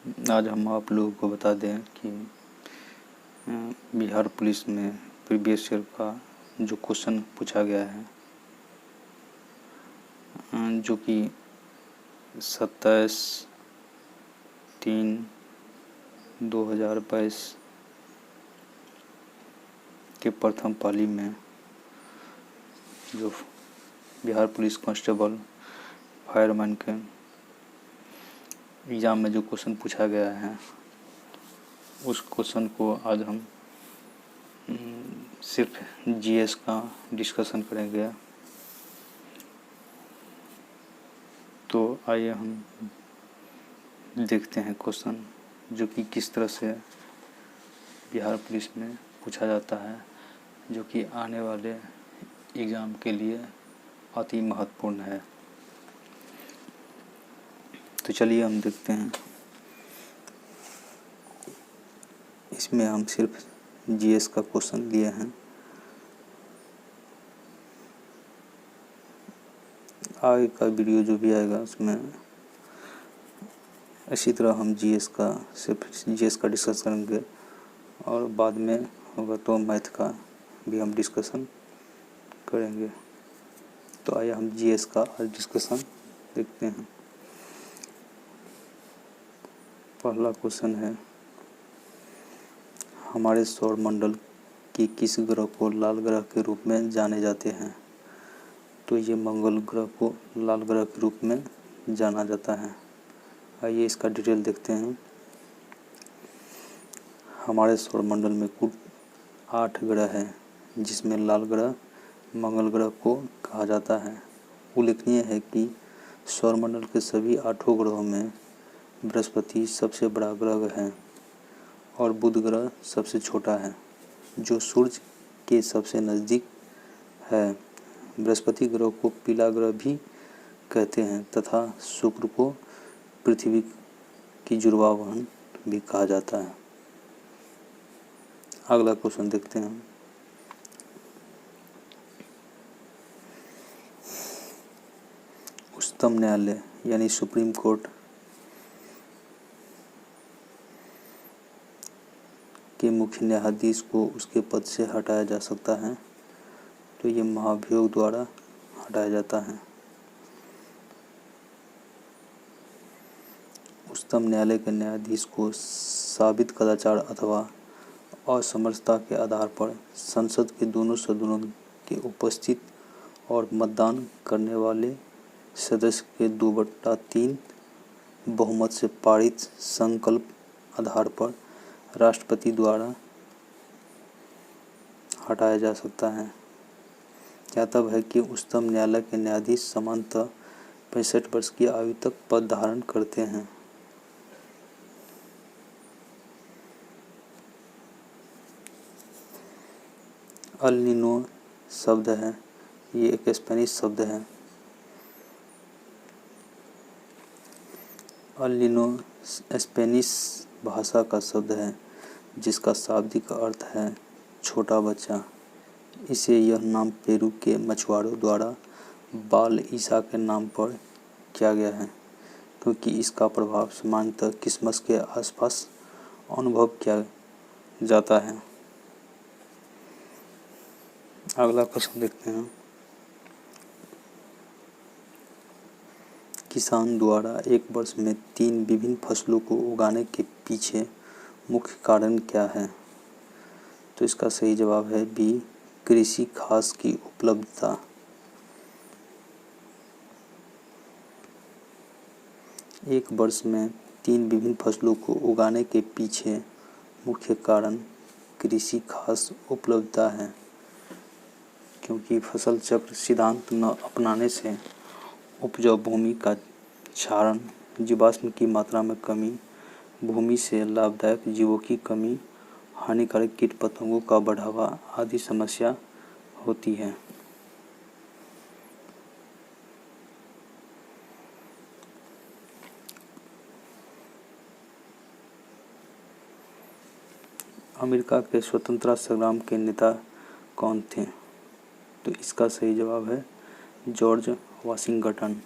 आज हम आप लोगों को बता दें कि बिहार पुलिस में प्रीवियस ईयर का जो क्वेश्चन पूछा गया है, जो कि 27/3/2022 के प्रथम पाली में जो बिहार पुलिस कांस्टेबल फायरमैन के एग्ज़ाम में जो क्वेश्चन पूछा गया है, उस क्वेश्चन को आज हम सिर्फ जीएस का डिस्कशन करेंगे। तो आइए हम देखते हैं क्वेश्चन जो कि किस तरह से बिहार पुलिस में पूछा जाता है, जो कि आने वाले एग्ज़ाम के लिए अति महत्वपूर्ण है। तो चलिए हम देखते हैं। इसमें हम सिर्फ जीएस का क्वेश्चन लिए हैं। आगे का वीडियो जो भी आएगा उसमें इसी तरह हम सिर्फ जीएस का डिस्कस करेंगे, और बाद में होगा तो मैथ का भी हम डिस्कशन करेंगे। तो आइए हम जीएस का आज डिस्कशन देखते हैं। पहला क्वेश्चन है, हमारे सौरमंडल की किस ग्रह को लाल ग्रह के रूप में जाने जाते हैं? तो ये मंगल ग्रह को लाल ग्रह के रूप में जाना जाता है। आइए इसका डिटेल देखते हैं। हमारे सौरमंडल में कुल 8 ग्रह हैं, जिसमें लाल ग्रह मंगल ग्रह को कहा जाता है। उल्लेखनीय है कि सौरमंडल के सभी 8 ग्रहों में बृहस्पति सबसे बड़ा ग्रह है और बुध ग्रह सबसे छोटा है, जो सूर्य के सबसे नज़दीक है। बृहस्पति ग्रह को पीला ग्रह भी कहते हैं तथा शुक्र को पृथ्वी की जुड़वा वाहन भी कहा जाता है। अगला क्वेश्चन देखते हैं। उच्चतम न्यायालय यानी सुप्रीम कोर्ट के मुख्य न्यायाधीश को उसके पद से हटाया जा सकता है। तो ये महाभियोग द्वारा हटाया जाता है। उच्चतम न्यायालय के न्यायाधीश को साबित कदाचार अथवा असमर्थता के आधार पर संसद के दोनों सदनों के उपस्थित और मतदान करने वाले सदस्य के 2/3 बहुमत से पारित संकल्प आधार पर राष्ट्रपति द्वारा हटाया जा सकता है। ज्ञातव्य है कि उच्चतम न्यायालय के न्यायाधीश सामान्यतः 65 वर्ष की आयु तक पद धारण करते हैं। अल नीनो शब्द है, ये एक स्पेनिश शब्द है। अल नीनो स्पेनिश भाषा का शब्द है, जिसका शाब्दिक अर्थ है छोटा बच्चा। इसे यह नाम पेरू के मछुआरों द्वारा बाल ईसा के नाम पर किया गया है, क्योंकि इसका प्रभाव सामान्यतः क्रिसमस के आसपास अनुभव किया जाता है। अगला क्वेश्चन देखते हैं। किसान द्वारा एक वर्ष में 3 विभिन्न फसलों को उगाने के पीछे मुख्य कारण क्या है? तो इसका सही जवाब है बी, कृषि खास की उपलब्धता। एक वर्ष में 3 विभिन्न फसलों को उगाने के पीछे मुख्य कारण कृषि खास उपलब्धता है, क्योंकि फसल चक्र सिद्धांत न अपनाने से उपजाऊ भूमि का क्षरण, जीवाश्म की मात्रा में कमी, भूमि से लाभदायक जीवों की कमी, हानिकारक कीट पतंगों का बढ़ावा आदि समस्या होती है। अमेरिका के स्वतंत्रता संग्राम के नेता कौन थे? तो इसका सही जवाब है जॉर्ज वाशिंगटन।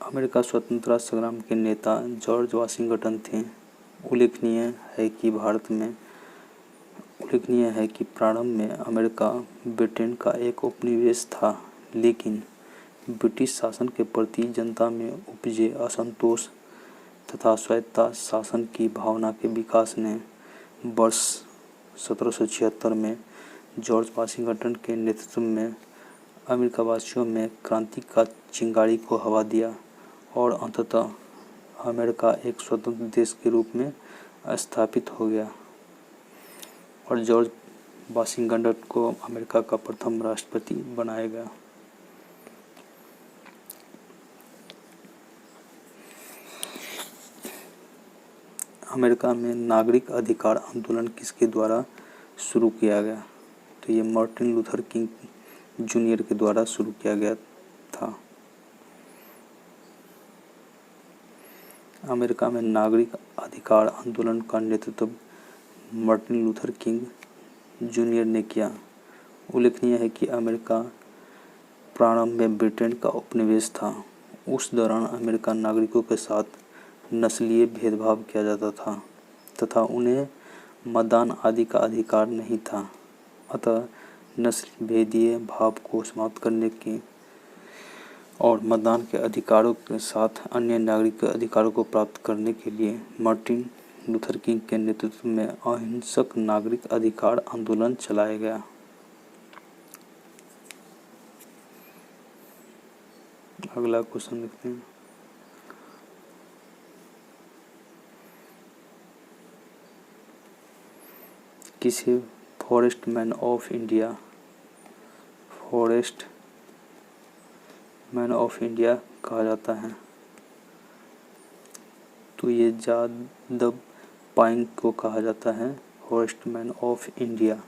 अमेरिका स्वतंत्रता संग्राम के नेता जॉर्ज वाशिंगटन थे। उल्लेखनीय है कि प्रारंभ में अमेरिका ब्रिटेन का एक उपनिवेश था, लेकिन ब्रिटिश शासन के प्रति जनता में उपजे असंतोष तथा स्वायत्ता शासन की भावना के विकास ने वर्ष 1776 में जॉर्ज वाशिंगटन के नेतृत्व में अमेरिकावासियों में क्रांति का चिंगारी को हवा दिया और अंततः अमेरिका एक स्वतंत्र देश के रूप में स्थापित हो गया और जॉर्ज वाशिंगटन को अमेरिका का प्रथम राष्ट्रपति बनाया गया। अमेरिका में नागरिक अधिकार आंदोलन किसके द्वारा शुरू किया गया? तो ये मार्टिन लूथर किंग जूनियर के द्वारा शुरू किया गया था। अमेरिका में नागरिक अधिकार आंदोलन का नेतृत्व मार्टिन लूथर किंग जूनियर ने किया। उल्लेखनीय है कि अमेरिका प्रारंभ में ब्रिटेन का उपनिवेश था। उस दौरान अमेरिकन नागरिकों के साथ नस्लीय भेदभाव किया जाता था तथा उन्हें मतदान आदि का अधिकार नहीं था। अतः नस्ल भेदीय भाव को समाप्त करने के और मतदान के अधिकारों के साथ अन्य नागरिक अधिकारों को प्राप्त करने के लिए मार्टिन लूथर किंग के नेतृत्व में अहिंसक नागरिक अधिकार आंदोलन चलाया गया। अगला क्वेश्चन देखते हैं। किसे फॉरेस्ट मैन ऑफ इंडिया कहा जाता है? तो ये जादव पायेंग को कहा जाता है फॉरेस्ट मैन ऑफ इंडिया।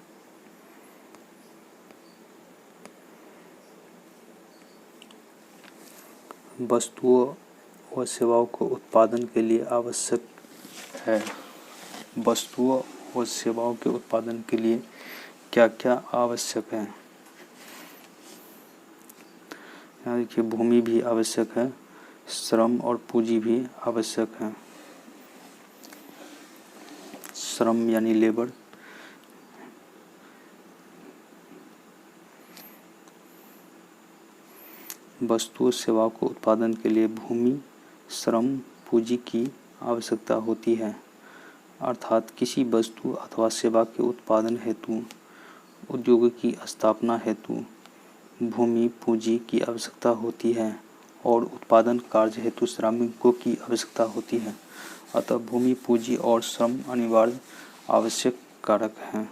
वस्तुओं व सेवाओं को उत्पादन के लिए आवश्यक है। वस्तुओं व सेवाओं के उत्पादन के लिए क्या क्या आवश्यक है? यहाँ देखिए, भूमि भी आवश्यक है, श्रम और पूंजी भी आवश्यक है। श्रम यानी लेबर, वस्तुओं सेवाओं को उत्पादन के लिए भूमि, श्रम, पूंजी की आवश्यकता होती है। अर्थात किसी वस्तु अथवा सेवा के उत्पादन हेतु, उद्योग की स्थापना हेतु भूमि, पूंजी की आवश्यकता होती है और उत्पादन कार्य हेतु श्रमिकों की आवश्यकता होती है। अतः भूमि, पूंजी और श्रम अनिवार्य आवश्यक कारक हैं।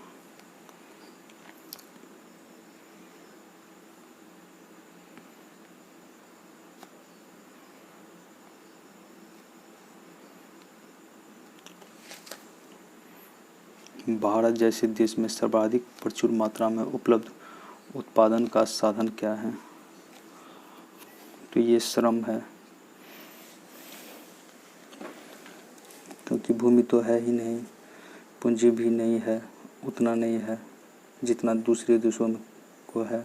भारत जैसे देश में सर्वाधिक प्रचुर मात्रा में उपलब्ध उत्पादन का साधन क्या है? तो ये श्रम है, क्योंकि भूमि तो है ही नहीं, पूंजी भी नहीं है, उतना नहीं है जितना दूसरे देशों में को है,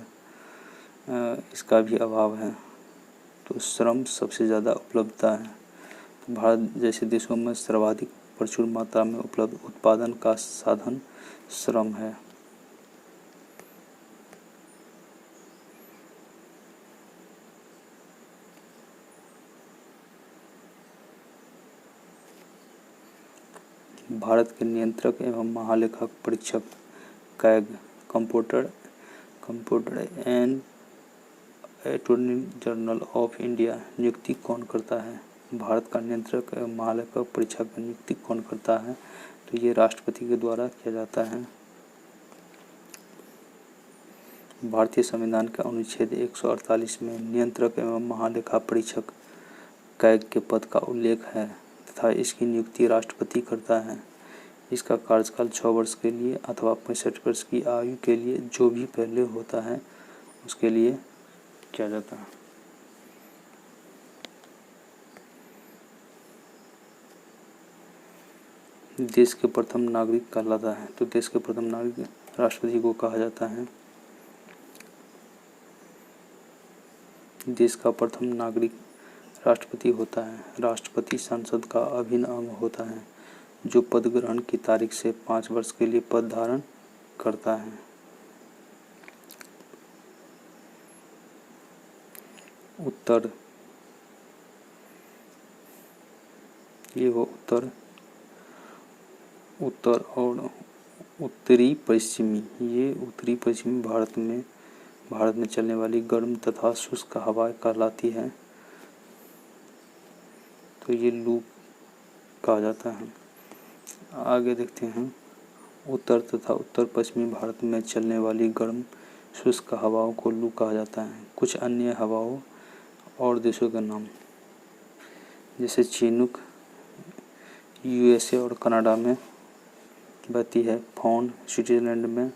इसका भी अभाव है। तो श्रम सबसे ज़्यादा उपलब्धता है। तो भारत जैसे देशों में सर्वाधिक प्रचुर मात्रा में उपलब्ध उत्पादन का साधन श्रम है। भारत के नियंत्रक एवं महालेखा परीक्षक CAG, comptroller and attorney general of India नियुक्ति कौन करता है? भारत का नियंत्रक एवं महालेखा परीक्षक की नियुक्ति कौन करता है? तो ये राष्ट्रपति के द्वारा किया जाता है। भारतीय संविधान के अनुच्छेद 148 में नियंत्रक एवं महालेखा परीक्षक कैग के पद का उल्लेख है तथा इसकी नियुक्ति राष्ट्रपति करता है। इसका कार्यकाल 6 वर्ष के लिए अथवा 65 वर्ष की आयु के लिए जो भी पहले होता है उसके लिए किया जाता है। देश के प्रथम नागरिक कहलाता है। तो देश के प्रथम नागरिक राष्ट्रपति को कहा जाता है। देश का प्रथम नागरिक राष्ट्रपति होता है। राष्ट्रपति संसद का अभिन्न अंग होता है जो पद ग्रहण की तारीख से 5 वर्ष के लिए पद धारण करता है। उत्तर, ये हो उत्तर और उत्तरी पश्चिमी, ये उत्तरी पश्चिमी भारत में चलने वाली गर्म तथा शुष्क हवा कहलाती है। तो ये लू कहा जाता है। आगे देखते हैं, उत्तर तथा उत्तर पश्चिमी भारत में चलने वाली गर्म शुष्क हवाओं को लू कहा जाता है। कुछ अन्य हवाओं और देशों के नाम, जैसे चिनूक यूएसए और कनाडा में बहती है, फॉन स्विट्जरलैंड में,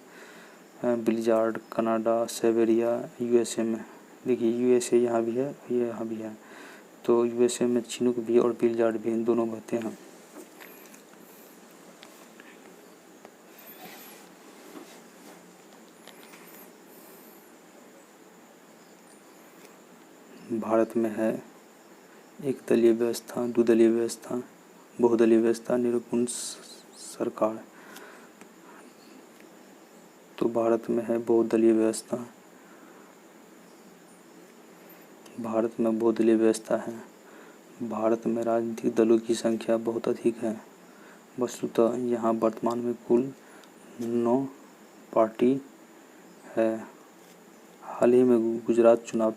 ब्लिजार्ड कनाडा, सेवेरिया यूएसए में। देखिए यूएसए यहाँ भी है, ये यहाँ भी है, तो यूएसए में चिनूक भी और ब्लिजार्ड भी दोनों बहते हैं। भारत में है एक दलीय व्यवस्था, द्विदलीय व्यवस्था, बहुदलीय व्यवस्था, निरंकुश सरकार। तो भारत में है बहुदलीय व्यवस्था। भारत में बहुदलीय व्यवस्था है। भारत में राजनीतिक दलों की संख्या बहुत अधिक है। वस्तुतः यहाँ वर्तमान में कुल 9 पार्टी है। हाल ही में गुजरात चुनाव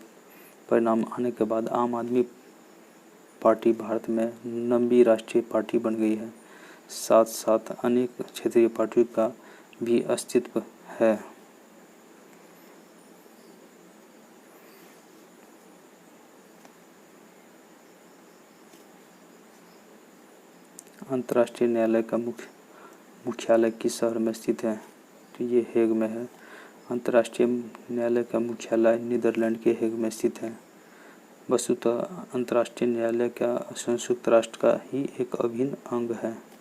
परिणाम आने के बाद आम आदमी पार्टी भारत में 9वीं राष्ट्रीय पार्टी बन गई है। साथ साथ अनेक क्षेत्रीय पार्टियों का भी अस्तित्व है। अंतर्राष्ट्रीय न्यायालय का मुख्यालय किस शहर में स्थित है? तो ये हेग में है। अंतर्राष्ट्रीय न्यायालय का मुख्यालय नीदरलैंड के हेग में स्थित है। वस्तुतः अंतर्राष्ट्रीय न्यायालय का संयुक्त राष्ट्र का ही एक अभिन्न अंग है।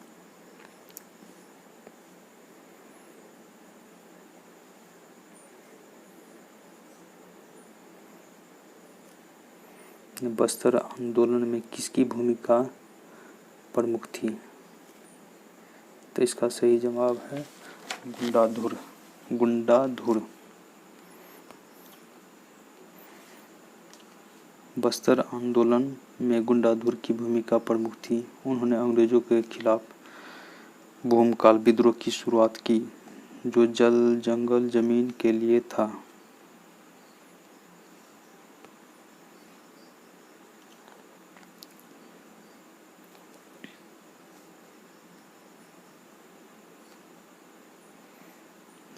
बस्तर आंदोलन में किसकी भूमिका प्रमुख थी? तो इसका सही जवाब है गुंडाधुर। बस्तर आंदोलन में गुंडाधुर की भूमिका प्रमुख थी। उन्होंने अंग्रेजों के खिलाफ भूमकाल विद्रोह की शुरुआत की, जो जल जंगल जमीन के लिए था।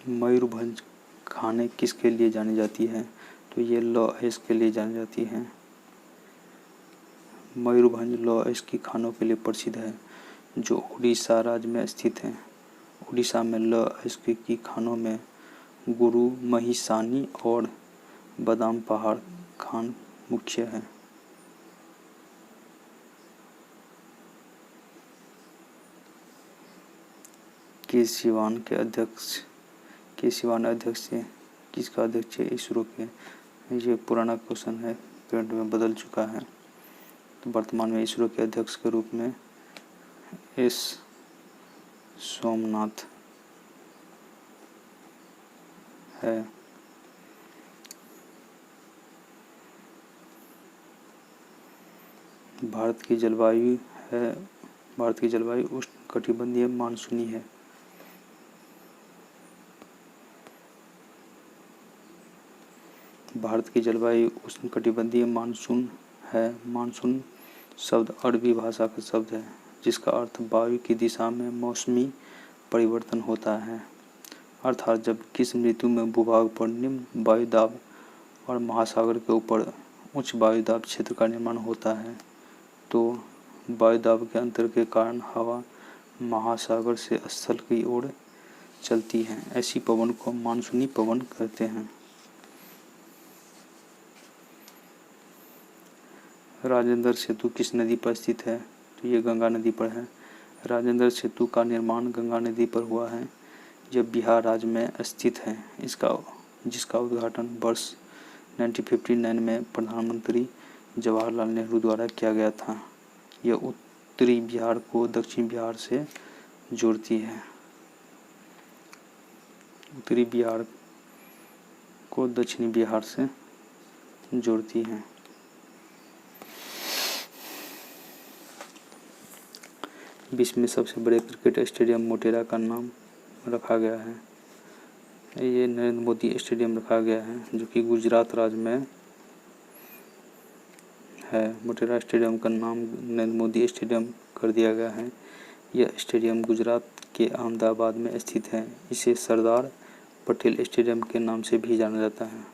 मयूरभंज खाने किसके लिए जानी जाती है? तो ये लॉ ऐश के लिए जानी जाती है। मयूरभंज लॉ ऐश की खानों के लिए प्रसिद्ध है, जो उड़ीसा राज्य में स्थित है। उड़ीसा में लॉ ऐश की खानों में गुरु महिसानी और बादाम पहाड़ खान मुख्य है। केसीवान अध्यक्ष किसका अध्यक्ष है? इसरो के। ये पुराना क्वेश्चन है, करंट में बदल चुका है। तो वर्तमान में इसरो के अध्यक्ष के रूप में एस सोमनाथ है। भारत की जलवायु उष्णकटिबंधीय मानसूनी है। भारत की जलवायु उष्णकटिबंधीय मानसून है। मानसून शब्द अरबी भाषा का शब्द है, जिसका अर्थ वायु की दिशा में मौसमी परिवर्तन होता है। अर्थात जब किसी ऋतु में भूभाग पर निम्न वायुदाब और महासागर के ऊपर उच्च वायुदाब क्षेत्र का निर्माण होता है, तो वायुदाब के अंतर के कारण हवा महासागर से स्थल की ओर चलती है। ऐसी पवन को मानसूनी पवन कहते हैं। राजेंद्र सेतु किस नदी पर स्थित है? तो ये गंगा नदी पर है। राजेंद्र सेतु का निर्माण गंगा नदी पर हुआ है, यह बिहार राज्य में स्थित है। जिसका उद्घाटन वर्ष 1959 में प्रधानमंत्री जवाहरलाल नेहरू द्वारा किया गया था। यह उत्तरी बिहार को दक्षिण बिहार से जोड़ती है। उत्तरी बिहार को दक्षिणी बिहार से जोड़ती है। विश्व में सबसे बड़े क्रिकेट स्टेडियम मोटेरा का नाम रखा गया है। ये नरेंद्र मोदी स्टेडियम रखा गया है, जो कि गुजरात राज्य में है। मोटेरा स्टेडियम का नाम नरेंद्र मोदी स्टेडियम कर दिया गया है। यह स्टेडियम गुजरात के अहमदाबाद में स्थित है। इसे सरदार पटेल स्टेडियम के नाम से भी जाना जाता है।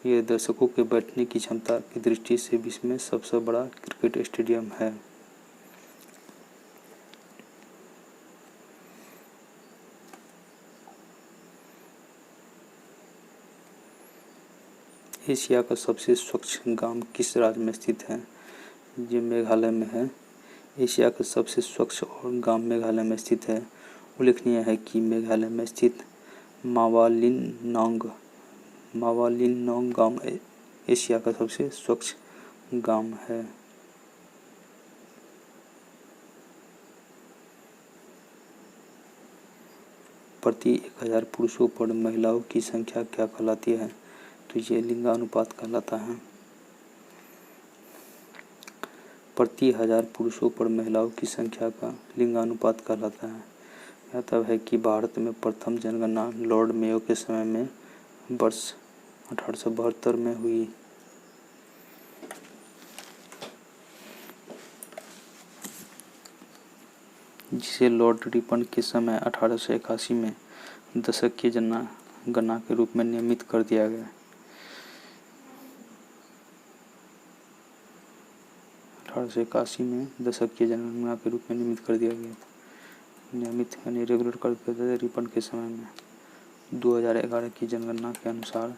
यह दर्शकों के बैठने की क्षमता की दृष्टि से विश्व में सबसे बड़ा क्रिकेट स्टेडियम है। एशिया का सबसे स्वच्छ गांव किस राज्य में स्थित है? ये मेघालय में है। एशिया का सबसे स्वच्छ और गांव मेघालय में स्थित है। उल्लेखनीय है कि मेघालय में स्थित मावालिनोंग गांव एशिया का सबसे स्वच्छ गांव है। प्रति 1000 पुरुषों पर महिलाओं की संख्या क्या कहलाती है? तो ये लिंगानुपात कहलाता है। प्रति 1000 पुरुषों पर महिलाओं की संख्या का लिंगानुपात कहलाता है। यह तब है कि भारत में प्रथम जनगणना लॉर्ड मेयो के समय में वर्ष 1872 में हुई। जिसे लॉर्ड रिपन के समय 1881 में दशकीय जनगणना के रूप में नियमित कर दिया गया। 1881 में दशकीय जनगणना के रूप में नियमित कर दिया गया था। नियमित यानी रेगुलर कर दिया था रिपन के समय में। 2011 की जनगणना के अनुसार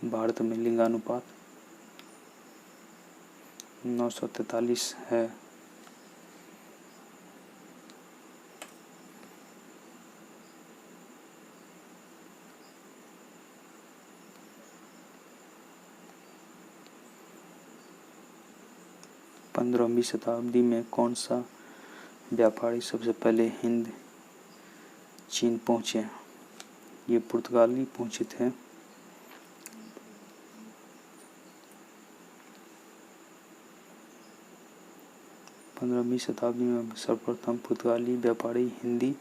भारत में लिंगानुपात 943 है। पंद्रहवीं शताब्दी में कौन सा व्यापारी सबसे पहले हिंद चीन पहुंचे? ये पुर्तगाली पहुंचे थे। पंद्रहवीं शताब्दी में सर्वप्रथम पुर्तगाली व्यापारी हिंदी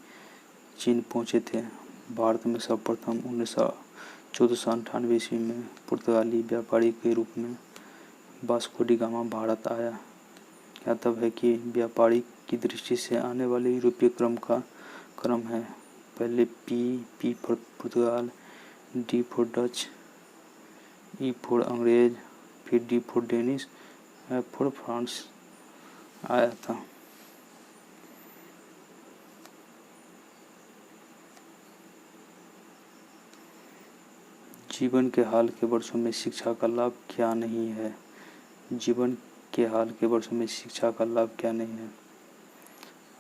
चीन पहुंचे थे। भारत में सर्वप्रथम 1498 ईस्वी में पुर्तगाली व्यापारी के रूप में वास्को डी गामा भारत आया। यह तब है कि व्यापारी की दृष्टि से आने वाले यूरोपीय क्रम है। पहले P for Portugal, D for Dutch, E for अंग्रेज, फिर D for Danish, F for France आया था। जीवन के हाल के वर्षों में शिक्षा का लाभ क्या नहीं है? जीवन के हाल के वर्षों में शिक्षा का लाभ क्या नहीं है?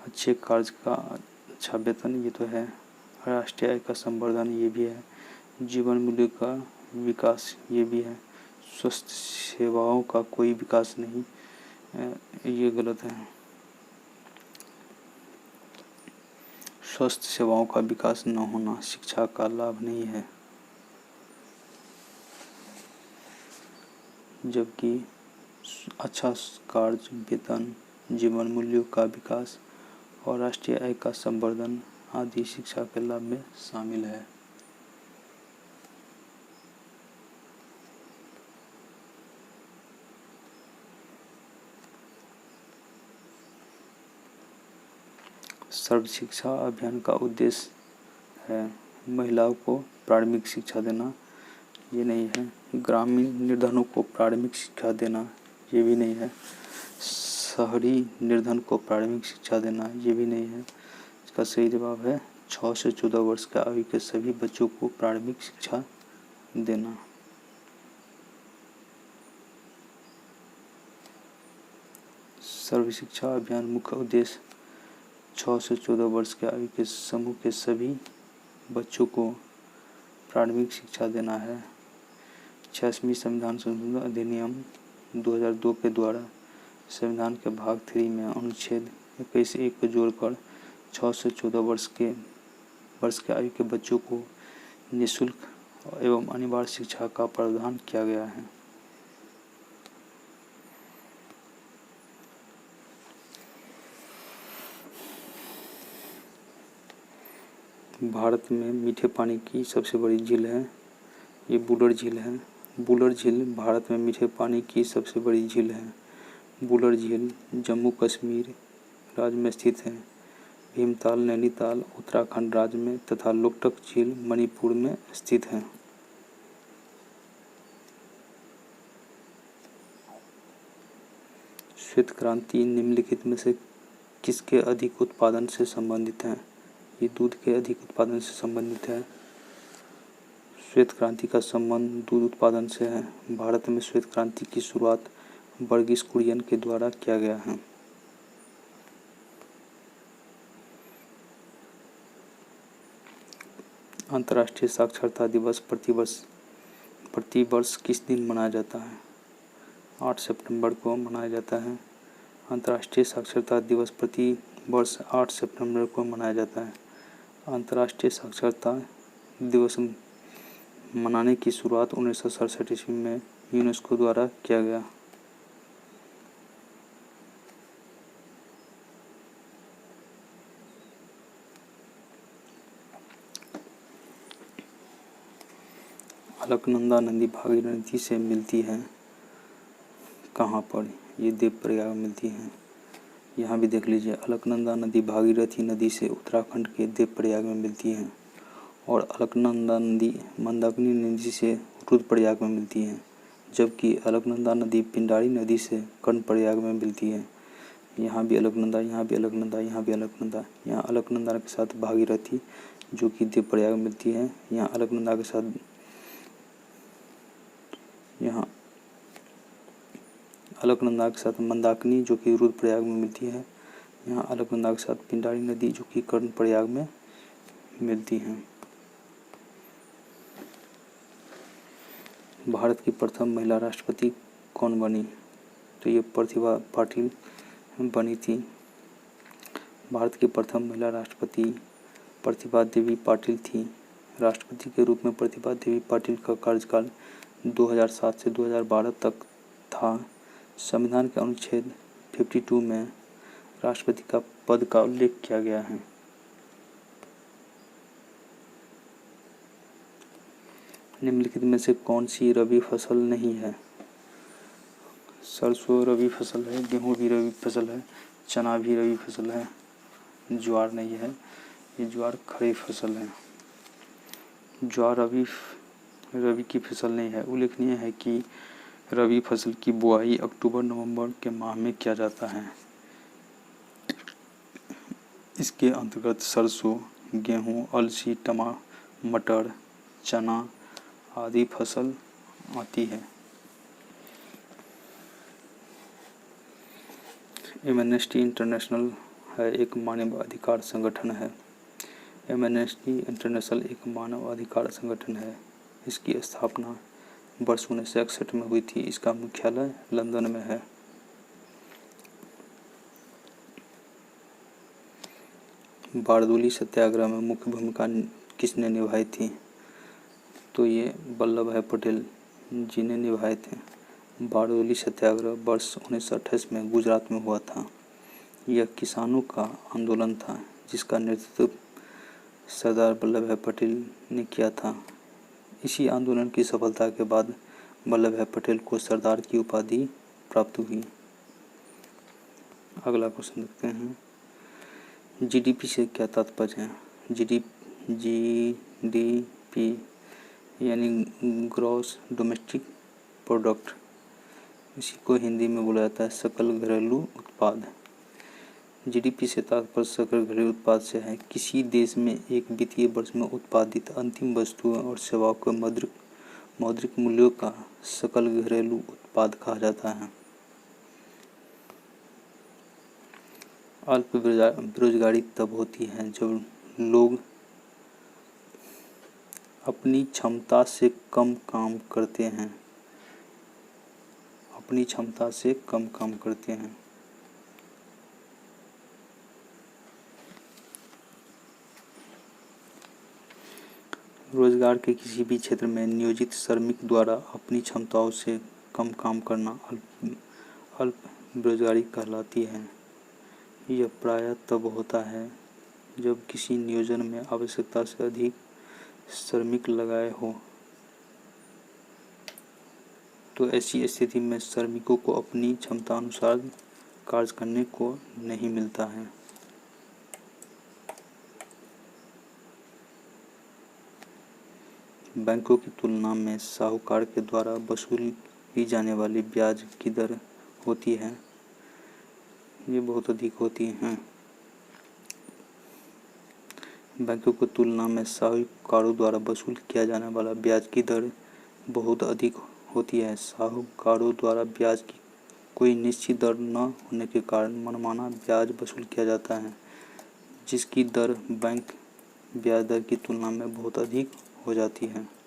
अच्छे कार्य का अच्छा वेतन, ये तो है। राष्ट्रीय आय का संवर्धन, ये भी है। जीवन मूल्य का विकास, ये भी है। स्वस्थ सेवाओं का कोई विकास नहीं, ये गलत है। स्वस्थ सेवाओं का विकास न होना शिक्षा का लाभ नहीं है। जबकि अच्छा कार्य, वेतन, जीवन मूल्यों का विकास और राष्ट्रीय आय का संवर्धन आदि शिक्षा के लाभ में शामिल है। सर्व शिक्षा अभियान का उद्देश्य है महिलाओं को प्राथमिक शिक्षा देना, ये नहीं है। ग्रामीण निर्धनों को प्राथमिक शिक्षा देना, ये भी नहीं है। शहरी निर्धन को प्राथमिक शिक्षा देना, ये भी नहीं है। इसका सही जवाब है 6 से 14 वर्ष के आयु के सभी बच्चों को प्राथमिक शिक्षा देना। सर्व शिक्षा अभियान मुख्य उद्देश्य 6 से 14 वर्ष के आयु के समूह के सभी बच्चों को प्राथमिक शिक्षा देना है। 86वीं संविधान संशोधन अधिनियम 2002 के द्वारा संविधान के भाग 3 में अनुच्छेद 21(1) को जोड़कर 6 से 14 वर्ष के आयु के बच्चों को निःशुल्क एवं अनिवार्य शिक्षा का प्रावधान किया गया है। भारत में मीठे पानी की सबसे बड़ी झील है, ये बुलर झील है। बुलर झील भारत में मीठे पानी की सबसे बड़ी झील है। बुलर झील जम्मू कश्मीर राज्य में स्थित है। भीमताल नैनीताल उत्तराखंड राज्य में तथा लोकटक झील मणिपुर में स्थित है। श्वेत क्रांति निम्नलिखित में से किसके अधिक उत्पादन से संबंधित है? ये दूध के अधिक उत्पादन से संबंधित है। श्वेत क्रांति का संबंध दूध उत्पादन से है। भारत में श्वेत क्रांति की शुरुआत वर्गीस कुरियन के द्वारा किया गया है। अंतर्राष्ट्रीय साक्षरता दिवस प्रतिवर्ष किस दिन मनाया जाता है? 8 सितंबर को मनाया जाता है। अंतर्राष्ट्रीय साक्षरता दिवस प्रतिवर्ष 8 सितंबर को मनाया जाता है। अंतर्राष्ट्रीय साक्षरता दिवस मनाने की शुरुआत 1967 ईस्वी में यूनेस्को द्वारा किया गया। अलकनंदा नदी भागीरथी से मिलती है कहाँ पर? ये देवप्रयाग में मिलती है। यहाँ भी देख लीजिए, अलकनंदा नदी भागीरथी नदी से उत्तराखंड के देवप्रयाग में मिलती है और अलकनंदा नदी मंदाकिनी नदी से रुद्रप्रयाग में मिलती है, जबकि अलकनंदा नदी पिंडारी नदी से कर्णप्रयाग में मिलती है। यहाँ भी अलकनंदा, यहाँ भी अलकनंदा, यहाँ भी अलकनंदा। यहाँ अलकनंदा के साथ भागीरथी जो कि देवप्रयाग में मिलती है। यहाँ अलकनंदा के साथ मंदाकिनी जो कि रुद्रप्रयाग में मिलती है। यहाँ अलकनंदा के साथ पिंडारी नदी जो कि कर्णप्रयाग में मिलती है। भारत की प्रथम महिला राष्ट्रपति कौन बनी? तो ये प्रतिभा पाटिल बनी थी। भारत की प्रथम महिला राष्ट्रपति प्रतिभा देवी पाटिल थी। राष्ट्रपति के रूप में प्रतिभा देवी पाटिल का कार्यकाल 2007 से 2012 तक था। संविधान के अनुच्छेद 52 में राष्ट्रपति का पद का उल्लेख किया गया है। निम्नलिखित में से कौन सी रबी फसल नहीं है? सरसों रबी फसल है, गेहूँ भी रबी फसल है, चना भी रबी फसल है, ज्वार नहीं है, ये ज्वार खरीफ फसल है। ज्वार रबी की फसल नहीं है। उल्लेखनीय है कि रबी फसल की बुआई अक्टूबर-नवंबर के माह में किया जाता है। इसके अंतर्गत सरसों, गेहूं, अलसी, मटर, चना आदि फसल आती है। एमनेस्टी इंटरनेशनल है एक मानवाधिकार संगठन है। एमनेस्टी इंटरनेशनल एक मानवाधिकार संगठन है। इसकी स्थापना वर्ष 1961 में हुई थी। इसका मुख्यालय लंदन में है। बारदोली सत्याग्रह में मुख्य भूमिका किसने निभाई थी? तो ये वल्लभ भाई पटेल जी ने निभाए थे। बारदोली सत्याग्रह वर्ष 1928 में गुजरात में हुआ था। यह किसानों का आंदोलन था जिसका नेतृत्व सरदार वल्लभ भाई पटेल ने किया था। इसी आंदोलन की सफलता के बाद वल्लभ भाई पटेल को सरदार की उपाधि प्राप्त हुई। अगला क्वेश्चन देखते हैं। जीडीपी से क्या तात्पर्य है? जीडीपी यानी ग्रॉस डोमेस्टिक प्रोडक्ट, इसी को हिंदी में बोला जाता है सकल घरेलू उत्पाद। जीडीपी से तात्पर्य सकल घरेलू उत्पाद से है। किसी देश में एक वित्तीय वर्ष में उत्पादित अंतिम वस्तुओं और सेवाओं के मौद्रिक मूल्यों का सकल घरेलू उत्पाद कहा जाता है। अल्प बेरोजगारी तब होती है जब लोग अपनी क्षमता से कम काम करते हैं अपनी क्षमता से कम काम करते हैं। रोजगार के किसी भी क्षेत्र में नियोजित श्रमिक द्वारा अपनी क्षमताओं से कम काम करना अल्प बेरोजगारी कहलाती है। यह प्रायः तब होता है जब किसी नियोजन में आवश्यकता से अधिक श्रमिक लगाए हो, तो ऐसी स्थिति में श्रमिकों को अपनी क्षमता अनुसार कार्य करने को नहीं मिलता है। बैंकों की तुलना में साहूकार के द्वारा वसूल की जाने वाली ब्याज की दर होती है, ये बहुत अधिक होती हैं। बैंकों की तुलना में साहूकारों द्वारा वसूल किया जाने वाला ब्याज की दर बहुत अधिक होती है। साहूकारों द्वारा ब्याज की कोई निश्चित दर न होने के कारण मनमाना ब्याज वसूल किया जाता है, जिसकी दर बैंक ब्याज दर की तुलना में बहुत अधिक हो जाती है।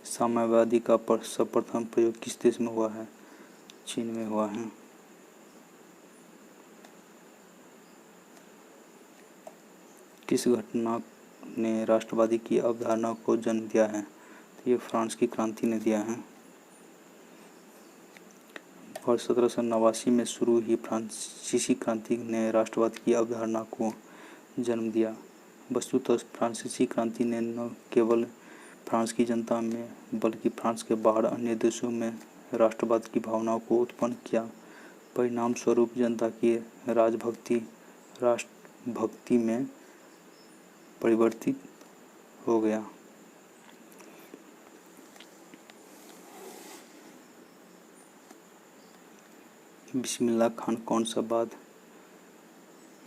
साम्यवादी का सर्वप्रथम प्रयोग किस देश में हुआ है? चीन में हुआ है। किस घटना ने राष्ट्रवादी की अवधारणा को जन्म दिया है? तो ये फ्रांस की क्रांति ने दिया है। वर्ष 1789 में शुरू हुई फ्रांसीसी क्रांति ने राष्ट्रवाद की अवधारणा को जन्म दिया। वस्तुतः फ्रांसीसी क्रांति ने न केवल फ्रांस की जनता में बल्कि फ्रांस के बाहर अन्य देशों में राष्ट्रवाद की भावनाओं को उत्पन्न किया। परिणाम स्वरूप जनता की राजभक्ति राष्ट्रभक्ति में परिवर्तित हो गया। बिस्मिल्लाह खान कौन सा वाद्य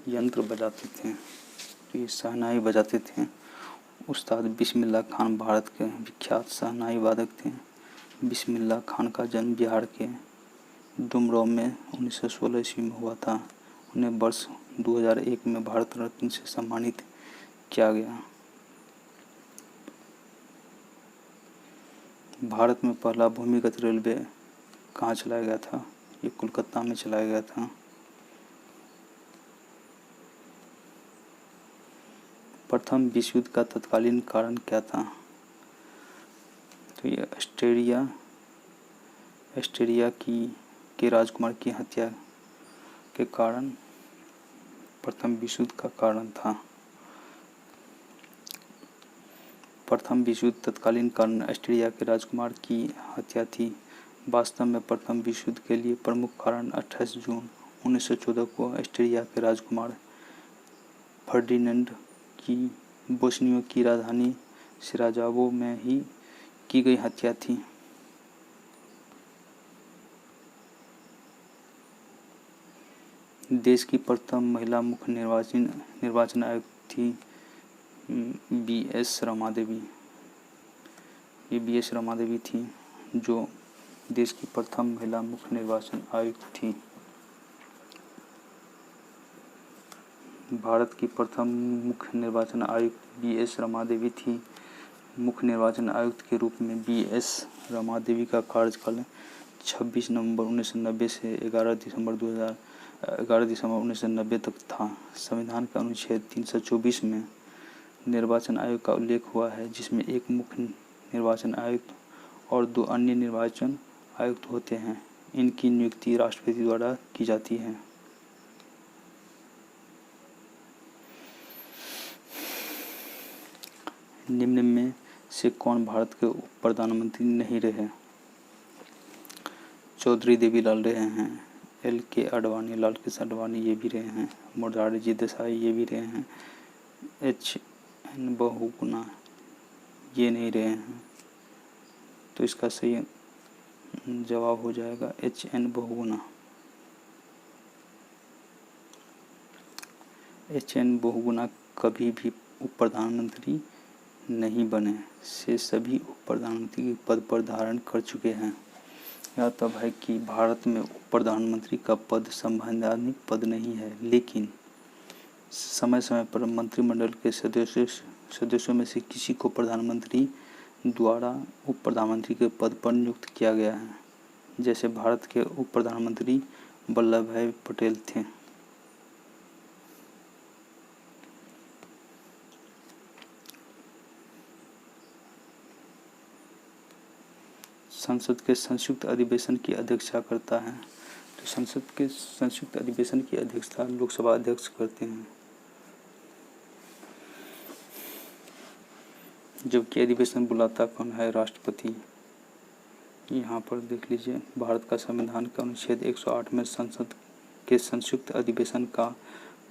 यंत्र बजाते थे? तो ये शहनाई बजाते थे। उस्ताद बिस्मिल्लाह खान भारत के विख्यात शहनाई वादक थे। बिस्मिल्लाह खान का जन्म बिहार के डुमरांव में 1916 ईस्वी में हुआ था। उन्हें वर्ष 2001 में भारत रत्न से सम्मानित किया गया। भारत में पहला भूमिगत रेलवे कहाँ चलाया गया था? ये कोलकाता में चलाया गया था। प्रथम विश्व युद्ध का तत्कालीन कारण क्या था? तो ये ऑस्ट्रिया के राजकुमार की हत्या के कारण प्रथम विश्व युद्ध का कारण था। प्रथम विश्व युद्ध तत्कालीन कारण ऑस्ट्रिया के राजकुमार की हत्या थी। वास्तव में प्रथम विश्व युद्ध के लिए प्रमुख कारण 28 जून 1914 को ऑस्ट्रिया के राजकुमार फर्डिनेंड की बोस्निया की राजधानी सिराजेवो में ही की गई हत्या थी। देश की प्रथम महिला मुख्य निर्वाचन आयुक्त थी बी.एस. रमादेवी। ये बी.एस. रमादेवी थी जो देश की प्रथम महिला मुख्य निर्वाचन आयुक्त थी। भारत की प्रथम मुख्य निर्वाचन आयुक्त बी.एस. रमादेवी थी। मुख्य निर्वाचन आयुक्त के रूप में बी.एस. रमादेवी का कार्यकाल 26 नवंबर 1990 से 11 दिसंबर 1990 तक था। संविधान के अनुच्छेद 324 में निर्वाचन आयोग का उल्लेख हुआ है, जिसमें एक मुख्य निर्वाचन आयुक्त और 2 अन्य निर्वाचन आयुक्त होते हैं। इनकी नियुक्ति राष्ट्रपति द्वारा की जाती है। निम्न में से कौन भारत के उप प्रधानमंत्री नहीं रहे? चौधरी देवीलाल रहे हैं, L.K. आडवाणी, लालकृष्ण आडवाणी ये भी रहे हैं, मोरारजी देसाई ये भी रहे हैं, H.N. बहुगुणा ये नहीं रहे हैं। तो इसका सही जवाब हो जाएगा H.N. बहुगुणा। H.N. बहुगुणा कभी भी उप प्रधानमंत्री नहीं बने। से सभी उप प्रधानमंत्री के पद पर धारण कर चुके हैं। यह तब है कि भारत में उप प्रधानमंत्री का पद संवैधानिक पद नहीं है, लेकिन समय समय पर मंत्रिमंडल के सदस्यों में से किसी को प्रधानमंत्री द्वारा उप प्रधानमंत्री के पद पर नियुक्त किया गया है, जैसे भारत के उप प्रधानमंत्री वल्लभ भाई पटेल थे। संसद के संयुक्त अधिवेशन की अध्यक्षता करता है। तो संसद के संयुक्त अधिवेशन की अध्यक्षता लोकसभा अध्यक्ष करते हैं, जबकि अधिवेशन बुलाता कौन है? राष्ट्रपति। यहाँ पर देख लीजिए, भारत का संविधान के अनुच्छेद 108 में संसद के संयुक्त अधिवेशन का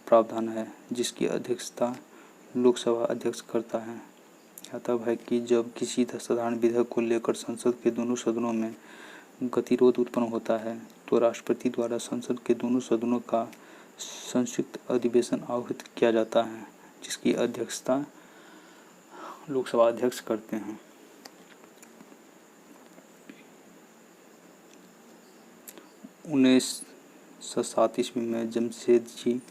प्रावधान है, जिसकी अध्यक्षता लोकसभा अध्यक्ष करता है। मतलब है कि जब किसी साधारण विधेयक को लेकर संसद के दोनों सदनों में गतिरोध उत्पन्न होता है, तो राष्ट्रपति द्वारा संसद के दोनों सदनों का संयुक्त अधिवेशन आहूत किया जाता है, जिसकी अध्यक्षता लोकसभा अध्यक्ष करते हैं। उन्नीस 1907 ईस्वी में जमशेदजी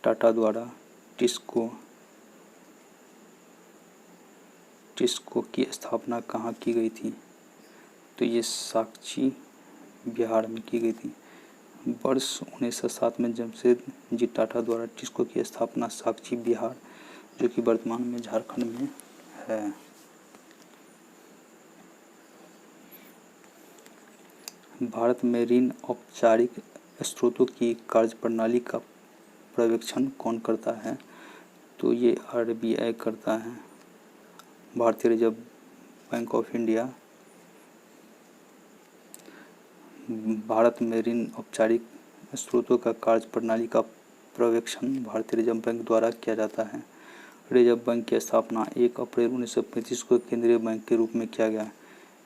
टाटा द्वारा टिस्को की स्थापना कहाँ की गई थी? तो ये साक्षी बिहार में की गई थी। वर्ष 1907 में जमशेदजी टाटा द्वारा टिस्को की स्थापना साक्षी बिहार, जो कि वर्तमान में झारखंड में है। भारत में ऋण औपचारिक स्रोतों की कार्यप्रणाली का पर्यवेक्षण कौन करता है? तो ये RBI करता है, भारतीय reserve bank of India. Bharat में ऋण औपचारिक स्रोतों का कार्यप्रणाली का पर्यवेक्षण भारतीय रिजर्व बैंक द्वारा किया जाता है। रिजर्व बैंक की स्थापना 1 अप्रैल 1935 को केंद्रीय बैंक के रूप में किया गया।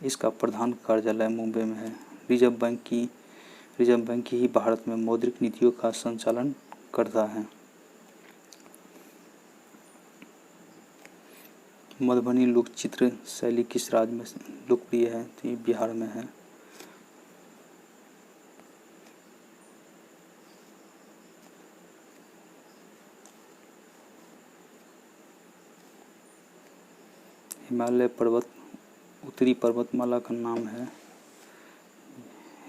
इसका प्रधान कार्यालय मुंबई में है। रिजर्व बैंक ही भारत में मौद्रिक नीतियों का संचालन करता है। मधुबनी लोक चित्र शैली किस राज्य में लोकप्रिय है? तो ये बिहार में है। हिमालय पर्वत उत्तरी पर्वतमाला का नाम है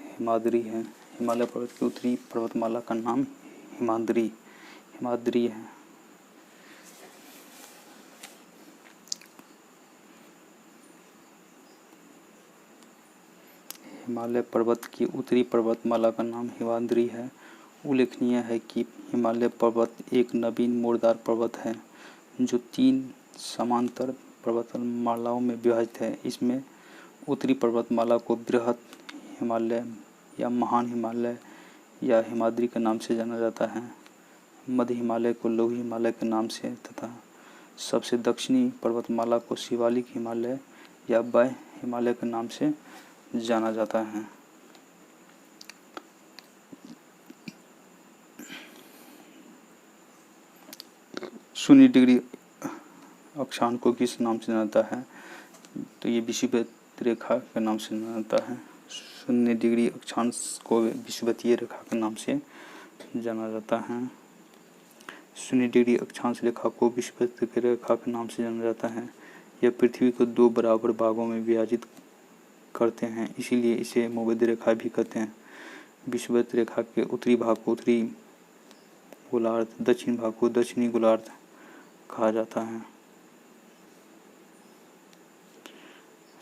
हिमाद्री है। हिमालय पर्वत की उत्तरी पर्वतमाला का नाम हिमाद्री है। हिमालय पर्वत की उत्तरी पर्वतमाला का नाम हिमाद्री है। उल्लेखनीय है कि हिमालय पर्वत एक नवीन मोड़दार पर्वत है, जो 3 समांतर पर्वतमालाओं में विभाजित है। इसमें उत्तरी पर्वतमाला को बृहत हिमालय या महान हिमालय या हिमाद्री के नाम से जाना जाता है। मध्य हिमालय को लघु हिमालय के नाम से तथा सबसे दक्षिणी पर्वतमाला को शिवालिक हिमालय या वय हिमालय के नाम से जाना जाता है। शून्य डिग्री अक्षांश को किस नाम से जाना जाता है? तो ये विषुवत रेखा के नाम से जाना जाता है। 0 डिग्री अक्षांश को विषुवतीय रेखा के नाम से जाना जाता है। 0 डिग्री अक्षांश रेखा को विषुवतीय रेखा के नाम से जाना जाता है। यह पृथ्वी को 2 बराबर भागों में विभाजित करते हैं, इसीलिए इसे भूमध्य रेखा भी कहते हैं। विषुवत रेखा के उत्तरी भाग को उत्तरी गोलार्ध, दक्षिणी भाग को दक्षिणी गोलार्ध कहा जाता है।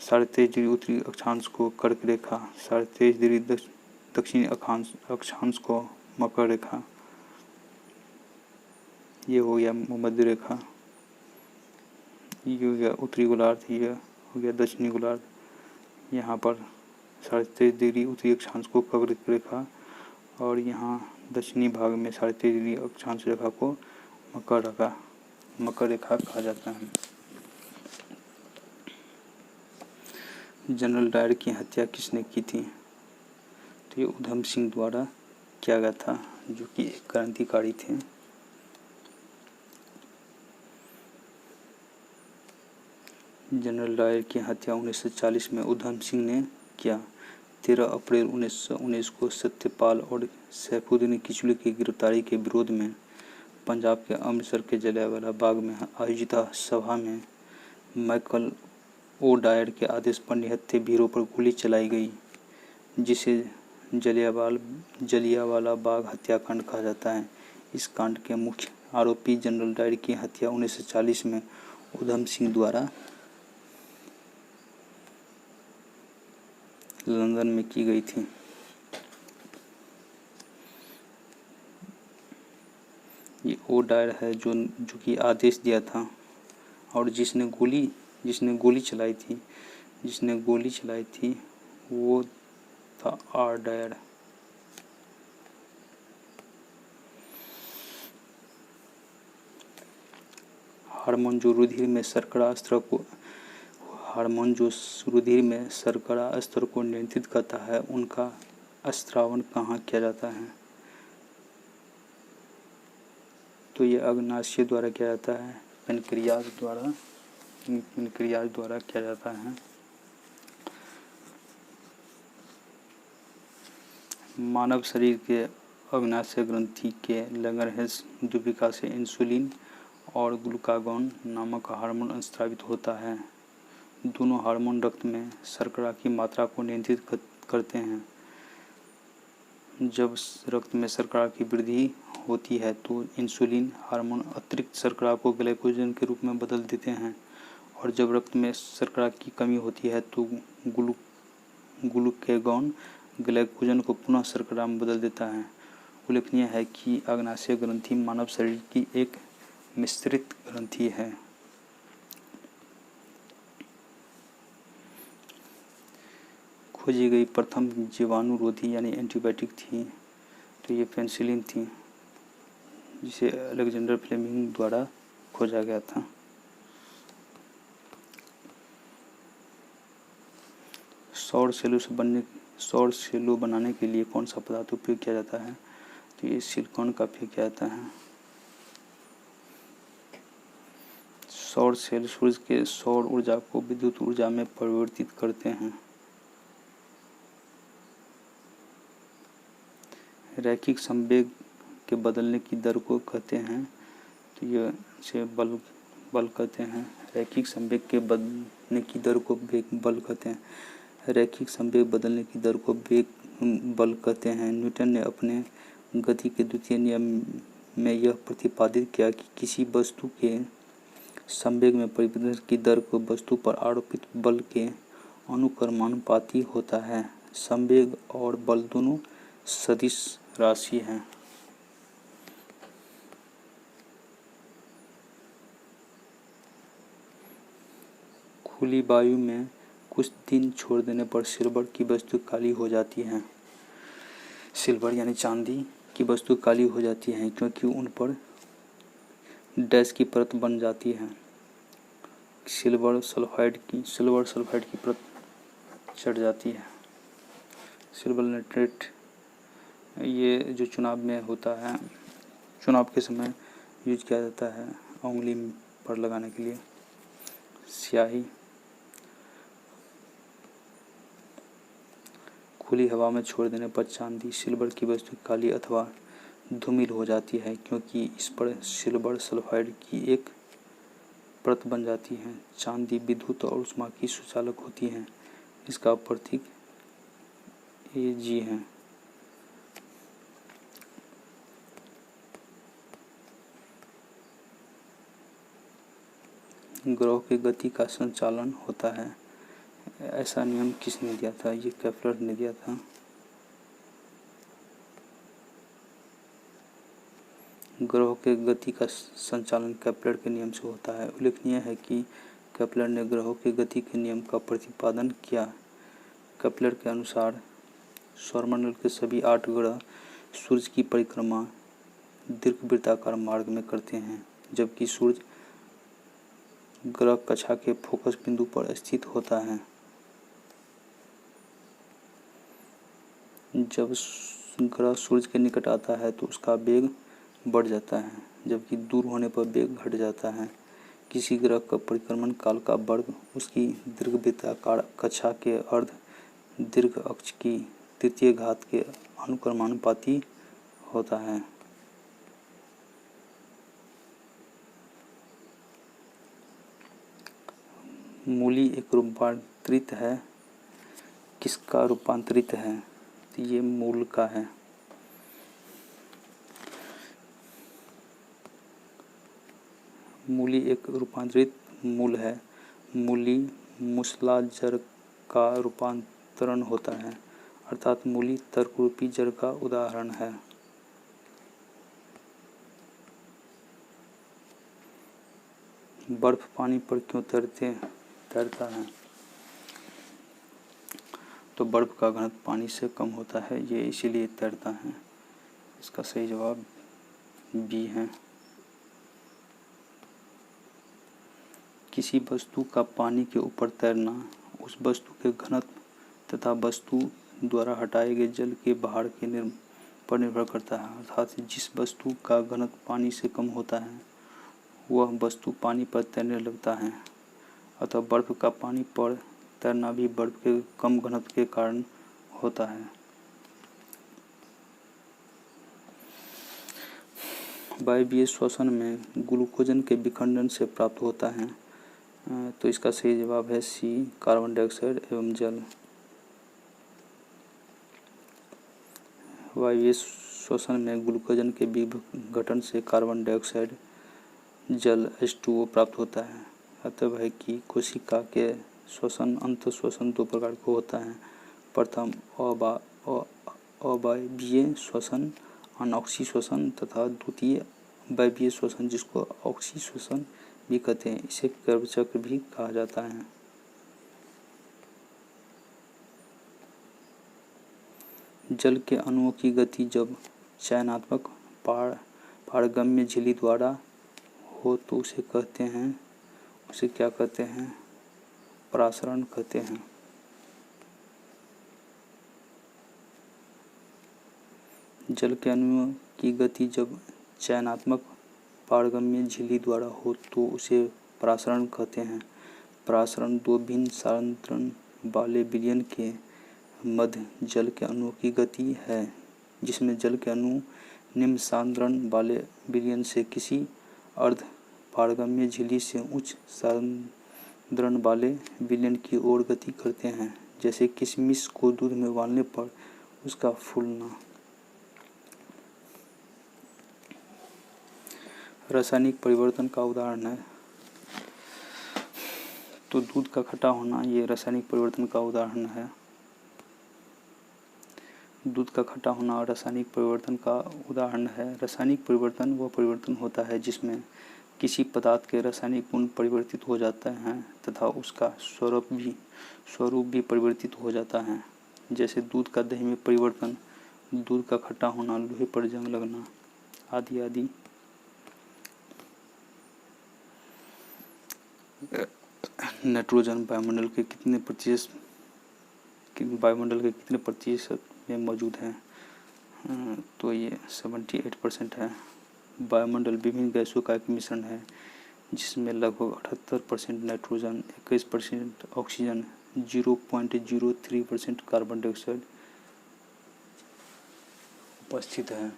23.5 डिग्री उत्तरी अक्षांश को कर्क रेखा, 23.5 डिग्री दक्षिणी अक्षांश को मकर रेखा। ये हो गया भूमध्य रेखा, ये हो गया उत्तरी गोलार्ध, ये हो गया दक्षिणी गोलार्ध। यहाँ पर 23.5 डिग्री उत्तरी अक्षांश को कर्क रेखा और यहाँ दक्षिणी भाग में 23.5 डिग्री अक्षांश रेखा को मकर रेखा कहा जाता है। जनरल डायर की हत्या किसने की थी? तो ये उधम सिंह द्वारा किया गया था, जो कि एक क्रांतिकारी थे। जनरल डायर की हत्या 1940 में उधम सिंह ने किया। 13 अप्रैल 1919 को सत्यपाल और सैफुद्दीन किचलू की गिरफ्तारी के विरोध में पंजाब के अमृतसर के जलियांवाला बाग में आयोजित सभा में माइकल ओ डायर के आदेश पर निहत्थे वीरों पर गोली चलाई गई, जिसे जलियांवाला बाग हत्याकांड कहा जाता है। इस कांड के मुख्य आरोपी जनरल डायर की हत्या 1940 में उधम सिंह द्वारा लंदन में की गई थी। ये ओ डायर है जो कि आदेश दिया था, और जिसने गोली चलाई थी वो था आर डायर। हार्मोन जो रुधिर में शर्करा स्तर को नियंत्रित करता है, उनका स्रावन कहाँ किया जाता है? तो ये अग्नाशय द्वारा किया जाता है, पेनक्रियाज द्वारा किया जाता है। मानव शरीर के अग्नाशय ग्रंथि के लैंगरहैंस द्वीपिका से इंसुलिन और ग्लूकागॉन नामक हार्मोन स्रावित होता है। दोनों हार्मोन रक्त में शर्करा की मात्रा को नियंत्रित करते हैं। जब रक्त में शर्करा की वृद्धि होती है तो इंसुलिन हार्मोन अतिरिक्त शर्करा को ग्लाइकोजन के रूप में बदल देते हैं, और जब रक्त में शर्करा की कमी होती है तो ग्लूकागॉन ग्लाइकोजन को पुनः शर्करा में बदल देता है। उल्लेखनीय है कि अग्नाशय ग्रंथि मानव शरीर की एक मिश्रित ग्रंथि है। खोजी गई प्रथम जीवाणुरोधी यानी एंटीबायोटिक थी तो ये पेनिसिलिन थी, जिसे अलेक्जेंडर फ्लेमिंग द्वारा खोजा गया था। सौर सेलों बनाने के लिए कौन सा पदार्थ उपयोग किया जाता है? तो ये सिलिकॉन का उपयोग किया जाता है। सौर सेल सूर्य के सौर ऊर्जा को विद्युत ऊर्जा में परिवर्तित करते हैं। रैखिक संवेग के बदलने की दर को कहते हैं, तो ये से बल कहते हैं। रैखिक संवेग के बदलने की दर को बल कहते हैं। रैखिक संवेग बदलने की दर को बल कहते हैं। न्यूटन ने अपने गति के द्वितीय नियम में यह प्रतिपादित किया कि किसी वस्तु के संवेग में परिवर्तन की दर को वस्तु पर आरोपित बल के अनुक्रमानुपाती होता है। संवेग और बल दोनों सदिश राशि हैं। खुली वायु में कुछ दिन छोड़ देने पर सिल्वर की वस्तु काली हो जाती है। सिल्वर यानी चांदी की वस्तु काली हो जाती है क्योंकि उन पर डैश की परत बन जाती है। सिल्वर सल्फाइड की परत चढ़ जाती है। सिल्वर नाइट्रेट ये जो चुनाव में होता है, चुनाव के समय यूज किया जाता है उंगली पर लगाने के लिए। स्याही खुली हवा में छोड़ देने पर चांदी सिल्वर की वस्तु काली अथवा धूमिल हो जाती है क्योंकि इस पर सिल्वर सल्फाइड की एक परत बन जाती है। चांदी विद्युत और ऊष्मा की सुचालक होती है। इसका प्रतीक Ag है। ग्रह की गति का संचालन होता है, ऐसा नियम किसने दिया था? ये केपलर ने दिया था। ग्रहों के गति का संचालन केपलर के नियम से होता है। उल्लेखनीय है कि केपलर ने ग्रहों की गति के नियम का प्रतिपादन किया। केपलर के अनुसार सौरमंडल के सभी 8 ग्रह सूर्य की परिक्रमा दीर्घवृत्ताकार मार्ग में करते हैं, जबकि सूर्य ग्रह कक्षा के फोकस बिंदु पर स्थित होता है। जब ग्रह सूर्य के निकट आता है तो उसका वेग बढ़ जाता है, जबकि दूर होने पर वेग घट जाता है। किसी ग्रह का परिक्रमण काल का वर्ग उसकी दीर्घवृत्ताकार कक्षा के अर्ध दीर्घ अक्ष की तृतीय घात के अनुक्रमानुपाती होता है। मूली एक रूपांतरित है, किसका रूपांतरित है? तो ये मूल का है। मूली एक रूपांतरित मूल है। मूली मूसला जड़ का रूपांतरण होता है, अर्थात मूली तर्करूपी जड़ का उदाहरण है। बर्फ पानी पर क्यों तैरता है? तो बर्फ का घनत्व पानी से कम होता है, ये इसीलिए तैरता है। इसका सही जवाब बी है। किसी वस्तु का पानी के ऊपर तैरना उस वस्तु के घनत्व तथा वस्तु द्वारा हटाए गए जल के भार के पर निर्भर करता है, अर्थात जिस वस्तु का घनत्व पानी से कम होता है वह वस्तु पानी पर तैरने लगता है। अतः बर्फ का पानी पर तैरना भी बर्फ के कम घनत्व के कारण होता है। वायवीय श्वसन में ग्लूकोजन के विखंडन से प्राप्त होता है। तो इसका सही जवाब है सी, कार्बन डाइऑक्साइड एवं जल। वायवीय श्वसन में ग्लूकोजन के विघटन से कार्बन डाइऑक्साइड जल H2O प्राप्त होता है। अतः है कि कोशिका के श्वसन अंत श्वसन दो प्रकार का होता है। प्रथम अवायवीय श्वसन अनऑक्सी श्वसन तथा द्वितीय वायवीय श्वसन जिसको ऑक्सी श्वसन भी कहते हैं। इसे कर्व चक्र भी कहा जाता है। जल के अणुओं की गति जब चयनात्मक पारगम्य झिल्ली द्वारा हो तो उसे क्या कहते हैं? परासरण कहते हैं। जल के अणुओं की गति जब चयनात्मक पारगम्य झिल्ली द्वारा हो तो उसे परासरण कहते हैं। परासरण दो भिन्न सांद्रण वाले विलयन के मध्य जल के अणुओं की गति है, जिसमें जल के अणु निम्न सांद्रण वाले विलयन से किसी अर्ध पारगम्य झिल्ली से उच्च सांद्रण वाले विलयन की ओर गति करते हैं, जैसे किशमिश को दूध में उबालने पर उसका फूलना। रासायनिक परिवर्तन का उदाहरण है। तो दूध का खट्टा होना ये रासायनिक परिवर्तन का उदाहरण है। दूध का खट्टा होना रासायनिक परिवर्तन का उदाहरण है। रासायनिक परिवर्तन वह परिवर्तन होता है जिसमें किसी पदार्थ के रासायनिक गुण परिवर्तित हो जाते हैं तथा उसका स्वरूप भी परिवर्तित हो जाता है, जैसे दूध का दही में परिवर्तन, दूध का खट्टा होना, लोहे पर जंग लगना आदि आदि। नाइट्रोजन वायुमंडल के कितने प्रतिशत में मौजूद है? तो ये 78% है। वायुमंडल विभिन्न गैसों का एक मिश्रण है जिसमें लगभग 78% नाइट्रोजन, 21% ऑक्सीजन, 0.03% कार्बन डाइऑक्साइड उपस्थित है।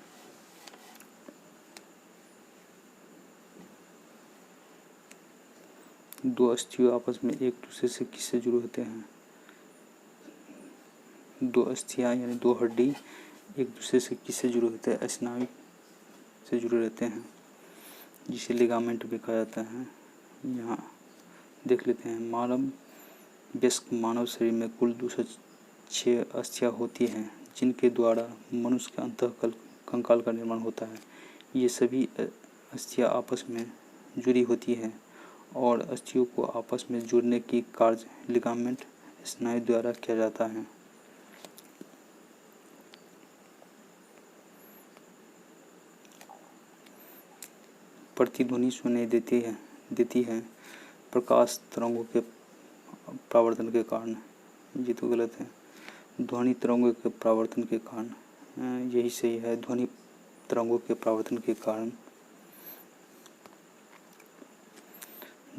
दो अस्थियां आपस में एक दूसरे से किससे जुड़े होते हैं? दो अस्थियां यानी दो हड्डी एक दूसरे से किससे जुड़े होते हैं? स्नायु से जुड़े रहते हैं, जिसे लिगामेंट भी कहा जाता है। यहाँ देख लेते हैं। वयस्क मानव शरीर में कुल 206 अस्थियां होती हैं, जिनके द्वारा मनुष्य के अंतः कंकाल का निर्माण होता है। ये सभी अस्थियां आपस में जुड़ी होती हैं और अस्थियों को आपस में जोड़ने की कार्य लिगामेंट स्नायु द्वारा किया जाता है। प्रतिध्वनि सुनाई देती है प्रकाश तरंगों के परावर्तन के कारण। ये तो गलत है। ध्वनि तरंगों के परावर्तन के कारण, यही सही है, ध्वनि तरंगों के परावर्तन के कारण।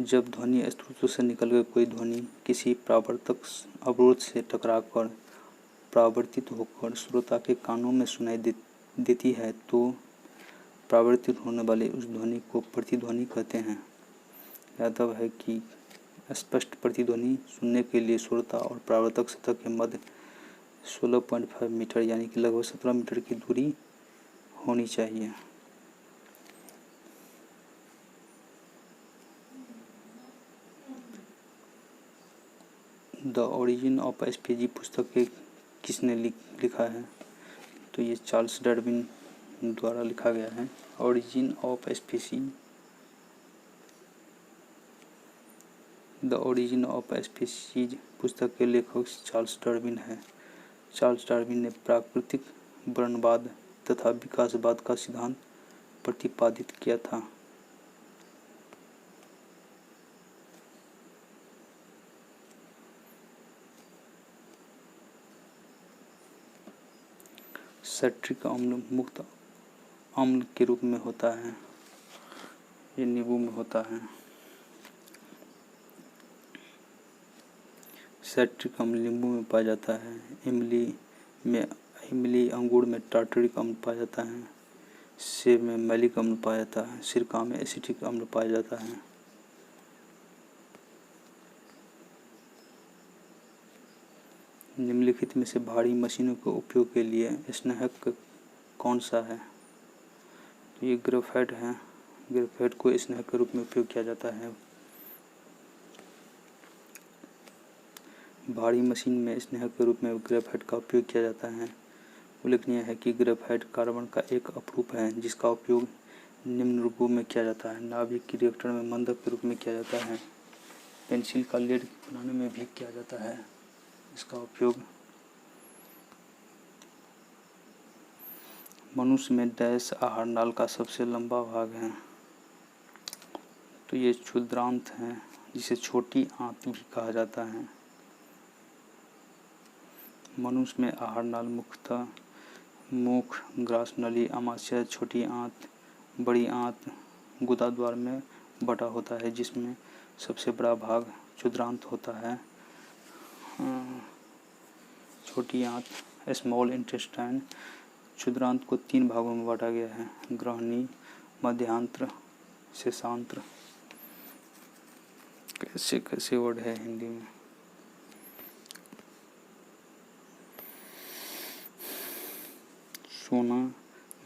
जब ध्वनि स्रोत से निकलकर कोई ध्वनि किसी परावर्तक अवरोध से टकराकर परावर्तित होकर श्रोता के कानों में सुनाई देती है तो परावर्तित होने वाली उस ध्वनि को प्रतिध्वनि कहते हैं। यादव है कि स्पष्ट प्रतिध्वनि सुनने के लिए श्रोता और परावर्तक सतह के मध्य 16.5 मीटर यानी कि लगभग 17 मीटर की दूरी होनी चाहिए। द ओरिजिन ऑफ स्पीसीज पुस्तक के किसने लिखा है? तो ये चार्ल्स डार्विन द्वारा लिखा गया है। Origin of species, the origin of species पुस्तक के लेखक चार्ल्स डार्विन है। चार्ल्स डार्विन ने प्राकृतिक वर्णवाद तथा विकासवाद का सिद्धांत प्रतिपादित किया था। सिट्रिक अम्ल मुक्त अम्ल के रूप में होता है, ये नींबू में होता है। सिट्रिक अम्ल नींबू में पाया जाता है। इमली अंगूर में टार्टरिक अम्ल पाया जाता है। सेब में मैलिक अम्ल पाया जाता है। सिरका में एसिटिक अम्ल पाया जाता है। निम्नलिखित में से भारी मशीनों के उपयोग के लिए स्नेहक कौन सा है? तो ये ग्रेफाइट है। ग्रेफाइट को स्नेहक के रूप में उपयोग किया जाता है। भारी मशीन में स्नेहक के रूप में ग्रेफाइट का उपयोग किया जाता है। उल्लेखनीय है कि ग्रेफाइट कार्बन का एक अपरूप है जिसका उपयोग निम्न रूपों में किया जाता है। नाभिक की रिएक्टर में मंदक के रूप में किया जाता है। पेंसिल का लेड बनाने में भी किया जाता है इसका उपयोग। मनुष्य में डैश आहार नाल का सबसे लंबा भाग है। तो ये क्षुद्रांत है जिसे छोटी आंत भी कहा जाता है। मनुष्य में आहार नाल मुख्यतः मुख, ग्रास नली, आमाशय, छोटी आंत, बड़ी आंत, गुदा द्वार में बटा होता है जिसमें सबसे बड़ा भाग क्षुद्रांत होता है। छोटी आंत, स्मॉल इंटेस्टाइन। क्षुद्रांत को 3 भागों में बांटा गया है: ग्रहणी, मध्यांत्र, शेषांत्र। कैसे कैसे वर्ड है हिंदी में। सोना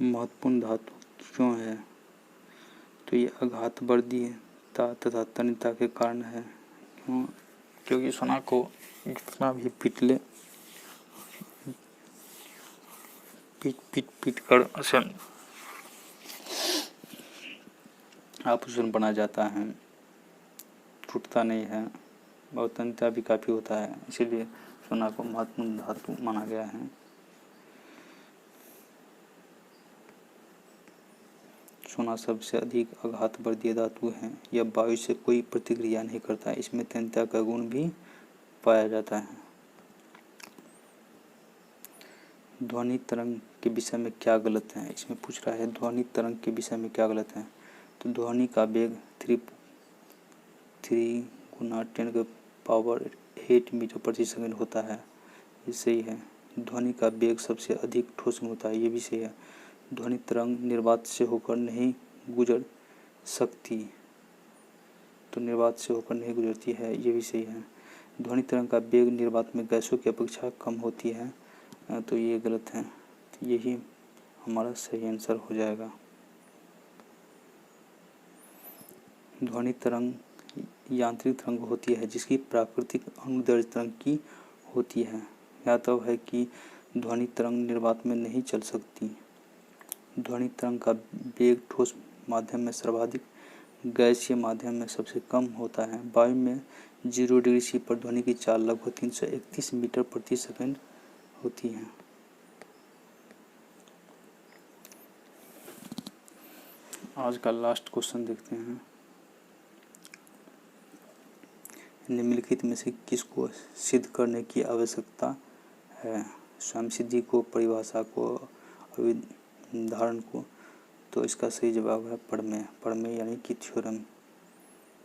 महत्वपूर्ण धातु क्यों है? तो ये आघातवर्धीयता तथा तन्यता के कारण है। क्यों? क्योंकि सोना को जितना भी पीट कर आभूषण बना जाता है, टूटता नहीं है और तन्यता भी काफ़ी होता है, इसीलिए सोना को महत्वपूर्ण धातु माना गया है। सोना सबसे अधिक आघातवर्धीय धातु है। यह वायु से कोई प्रतिक्रिया नहीं करता है। इसमें तन्यता का गुण भी पाया जाता है। ध्वनि तरंग के विषय में क्या गलत है? इसमें पूछ रहा है ध्वनि तरंग के विषय में क्या गलत है। तो ध्वनि का वेग 3 × 10⁸ मीटर प्रति सेकंड होता है। ये सही है। ध्वनि का वेग सबसे अधिक ठोस में होता है। ये भी सही है। ध्वनि तरंग निर्वात से होकर नहीं गुजर सकती। तो निर्वात से होकर नहीं गुजरती है, ये भी सही है। ध्वनि तरंग का वेग निर्वात में गैसों की अपेक्षा कम होती है। तो ये गलत है। तो यही हमारा सही आंसर हो जाएगा। ध्वनि तरंग यांत्रिक तरंग होती है जिसकी प्राकृतिक अनुदैर्ध्य तरंग की होती है। यह तो है कि ध्वनि तरंग निर्वात में नहीं चल सकती। ध्वनि तरंग का वेग ठोस माध्यम में सर्वाधिक, गैसीय माध्यम में सबसे कम होता है। वायु में 0 डिग्री C पर ध्वनि की चाल लगभग 331 मीटर प्रति सेकंड होती है। आज का लास्ट क्वेश्चन देखते हैं। निम्नलिखित में से किसको सिद्ध करने की आवश्यकता है? स्वयं सिद्धि को, परिभाषा को, अभिधारण को। तो इसका सही जवाब है प्रमेय यानी कि थ्योरम,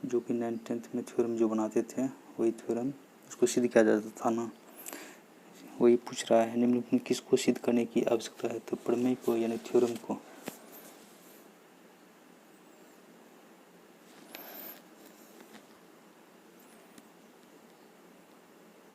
जो कि 9th में थ्योरम जो बनाते थे वही थ्योरम उसको सिद्ध किया जाता था ना, वही पूछ रहा है। निम्नलिखित में किसको सिद्ध करने की आवश्यकता है? तो प्रमेय को यानी थ्योरम को।